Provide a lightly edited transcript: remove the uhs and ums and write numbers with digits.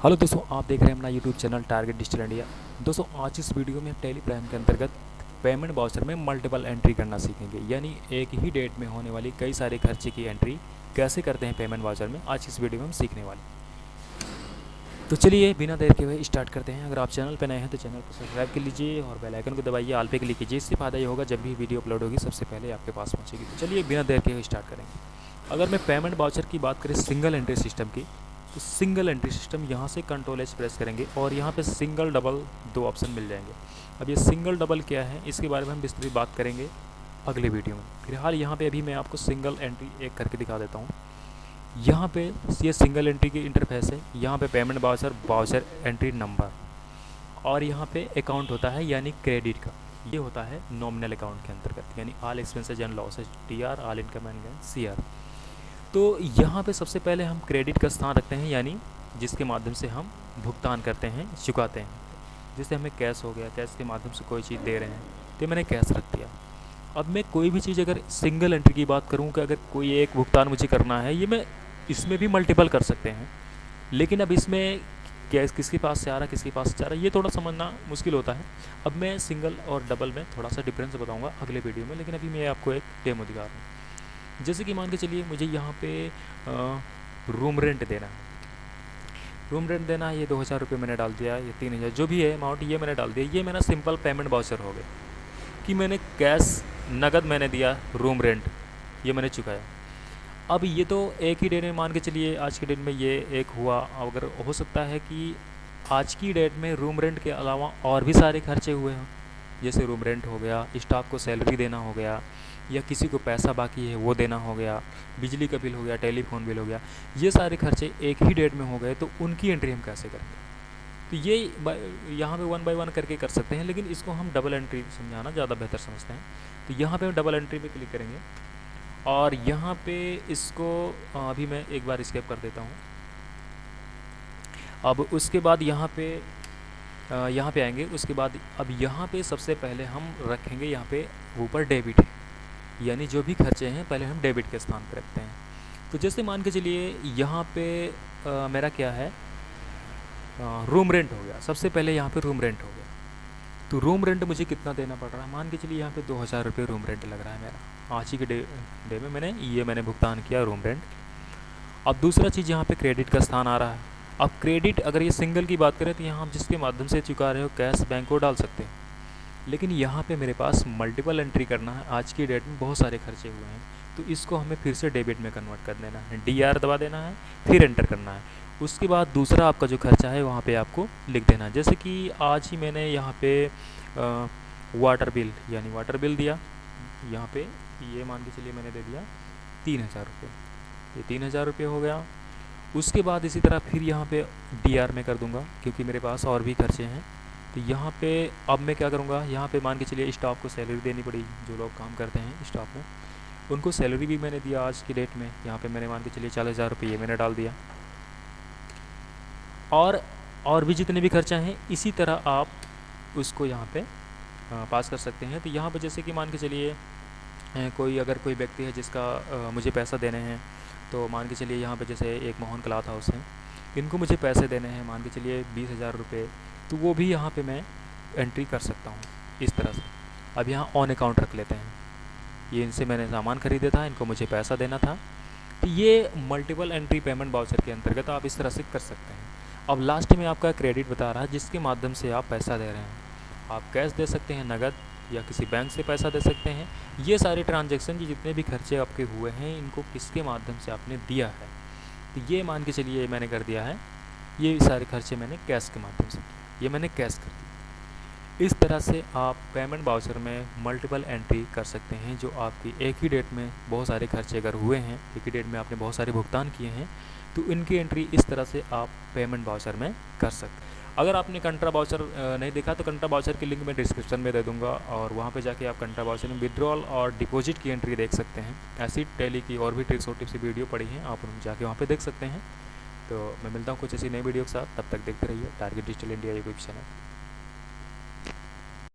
Hello दोस्तों, आप देख रहे हैं अपना YouTube channel target digital India. दोस्तों, आज इस वीडियो में हम टेली प्राइम के अंतर्गत पेमेंट वाउचर में मल्टीपल एंट्री करना सीखेंगे, यानी एक ही डेट में होने वाली कई सारे खर्चे की एंट्री कैसे करते हैं पेमेंट वाउचर में। आज इस वीडियो में हम सीखने वाले। तो चलिए बिना देर के हुए स्टार्ट करते हैं। अगर आप चैनल पर नए हैं तो चैनल को सब्सक्राइब कर लीजिए और बेल आइकन को दबाइए, ऑल पे क्लिक कीजिए। इससे फ़ायदा ये होगा जब भी वीडियो अपलोड होगी सबसे पहले आपके पास पहुँचेगी। तो चलिए बिना देर के हुए स्टार्ट करेंगे। अगर मैं पेमेंट वाउचर की बात करें सिंगल एंट्री सिस्टम की, तो सिंगल एंट्री सिस्टम यहाँ से कंट्रोल एच प्रेस करेंगे और यहाँ पे सिंगल डबल दो ऑप्शन मिल जाएंगे। अब ये सिंगल डबल क्या है, इसके बारे में हम विस्तृत बात करेंगे अगले वीडियो में। फिलहाल यहाँ पे अभी मैं आपको सिंगल एंट्री एक करके दिखा देता हूँ। यहाँ पे ये सिंगल एंट्री की इंटरफेस है। यहाँ पे payment voucher, voucher entry number, और यहाँ पे अकाउंट होता है यानी क्रेडिट का। ये होता है नॉमिनल अकाउंट के अंतर्गत, यानी all expenses and losses, TR, all income and CR। तो यहाँ पे सबसे पहले हम क्रेडिट का स्थान रखते हैं, यानी जिसके माध्यम से हम भुगतान करते हैं, चुकाते हैं। जैसे हमें कैश हो गया, कैश के माध्यम से कोई चीज़ दे रहे हैं तो मैंने कैश रख दिया। अब मैं कोई भी चीज़, अगर सिंगल एंट्री की बात करूँ कि अगर कोई एक भुगतान मुझे करना है, ये मैं इसमें भी मल्टीपल कर सकते हैं, लेकिन अब इसमें कैश किसके पास से आ रहा, किसके पास से जा रहा है, ये थोड़ा समझना मुश्किल होता है। अब मैं सिंगल और डबल में थोड़ा सा डिफरेंस बताऊँगा अगले वीडियो में, लेकिन अभी मैं आपको एक डेमो दिखा रहा हूँ। जैसे कि मान के चलिए मुझे यहाँ पे रूम रेंट देना है। रूम रेंट देना है, ये 2000 रुपये मैंने डाल दिया, ये 3000 जो भी है अमाउंट ये मैंने डाल दिया। ये मेरा सिंपल पेमेंट वाउचर हो गया कि मैंने कैश नगद मैंने दिया, रूम रेंट ये मैंने चुकाया। अब ये तो एक ही डेट में, मान के चलिए आज की डेट में ये एक हुआ। अगर हो सकता है कि आज की डेट में रूम रेंट के अलावा और भी सारे खर्चे हुए हों, जैसे रूम रेंट हो गया, स्टाफ को सैलरी देना हो गया, या किसी को पैसा बाकी है वो देना हो गया, बिजली का बिल हो गया, टेलीफोन बिल हो गया। ये सारे खर्चे एक ही डेट में हो गए, तो उनकी एंट्री हम कैसे करेंगे? तो ये यहाँ पे 1 बाय 1 करके कर सकते हैं, लेकिन इसको हम डबल एंट्री समझाना ज़्यादा बेहतर समझते हैं। तो यहाँ पे हम डबल एंट्री पे क्लिक करेंगे और यहाँ पे इसको अभी मैं एक बार स्केप कर देता हूँ। अब उसके बाद यहाँ पे आएंगे। उसके बाद अब यहाँ पे सबसे पहले हम रखेंगे, यहाँ पे ऊपर डेबिट है, यानी जो भी खर्चे हैं पहले हम डेबिट के स्थान पर रखते हैं। तो जैसे मान के चलिए यहाँ पे मेरा क्या है, रूम रेंट हो गया। सबसे पहले यहाँ पे रूम रेंट हो गया, तो रूम रेंट मुझे कितना देना पड़ रहा है? मान के चलिए यहाँ पे 2000 रुपये रूम रेंट लग रहा है मेरा। आज ही के डे में मैंने भुगतान किया रूम रेंट। अब दूसरा चीज़ यहाँ पे क्रेडिट का स्थान आ रहा है। अब क्रेडिट, अगर ये सिंगल की बात करें तो यहाँ आप जिसके माध्यम से चुका रहे हो कैश, बैंक को डाल सकते हैं, लेकिन यहाँ पे मेरे पास मल्टीपल एंट्री करना है। आज की डेट में बहुत सारे खर्चे हुए हैं, तो इसको हमें फिर से डेबिट में कन्वर्ट कर देना है। DR दबा देना है, फिर एंटर करना है। उसके बाद दूसरा आपका जो खर्चा है वहाँ पे आपको लिख देना है। जैसे कि आज ही मैंने यहाँ पे वाटर बिल, यानी वाटर बिल दिया। यहाँ पे ये मान के चलिए मैंने दे दिया 3000 रुपये, ये 3000 रुपये हो गया। उसके बाद इसी तरह फिर यहाँ पे DR में कर दूँगा, क्योंकि मेरे पास और भी खर्चे हैं। तो यहाँ पे अब मैं क्या करूँगा, यहाँ पे मान के चलिए स्टाफ को सैलरी देनी पड़ी, जो लोग काम करते हैं स्टाफ को, उनको सैलरी भी मैंने दिया आज की डेट में। यहाँ पे मैंने मान के चलिए 40,000 रुपये मैंने डाल दिया। और भी जितने भी खर्चा हैं इसी तरह आप उसको यहाँ पे पास कर सकते हैं। तो यहाँ पे जैसे कि मान के चलिए अगर कोई व्यक्ति है जिसका मुझे पैसा देने हैं, तो मान के चलिए यहाँ पे जैसे एक मोहन क्लॉथ हाउस है, इनको मुझे पैसे देने हैं मान के चलिए 20,000 रुपये, तो वो भी यहाँ पे मैं एंट्री कर सकता हूँ इस तरह से। अब यहाँ ऑन अकाउंट रख लेते हैं, ये इनसे मैंने सामान खरीदा था, इनको मुझे पैसा देना था। तो ये मल्टीपल एंट्री पेमेंट वाउचर के अंतर्गत आप इस तरह से कर सकते हैं। अब लास्ट में आपका क्रेडिट बता रहा है जिसके माध्यम से आप पैसा दे रहे हैं। आप कैश दे सकते हैं, नगद, या किसी बैंक से पैसा दे सकते हैं। ये सारे ट्रांजैक्शन, जितने भी खर्चे आपके हुए हैं, इनको किसके माध्यम से आपने दिया है। तो ये मान के चलिए मैंने कर दिया है, ये सारे खर्चे मैंने कैश के माध्यम से किया, ये मैंने कैश कर दिया। इस तरह से आप पेमेंट वाउचर में मल्टीपल एंट्री कर सकते हैं, जो आपकी एक ही डेट में बहुत सारे खर्चे अगर हुए हैं, एक ही डेट में आपने बहुत सारे भुगतान किए हैं, तो इनकी एंट्री इस तरह से आप पेमेंट वाउचर में कर सकते हैं। अगर आपने कंट्रा वाउचर नहीं देखा तो कंट्रा वाउचर की लिंक मैं डिस्क्रिप्शन में दे दूंगा, और वहाँ पे जाके आप कंट्रा वाउचर में विड्रॉल और डिपॉजिट की एंट्री देख सकते हैं। ऐसी टैली की और भी ट्रिक्स और टिप्स की वीडियो पड़ी हैं, आप जाके वहाँ पे देख सकते हैं। तो मैं मिलता हूँ कुछ ऐसी नई वीडियो के साथ, तब तक देखते रहिए target digital India YouTube channel.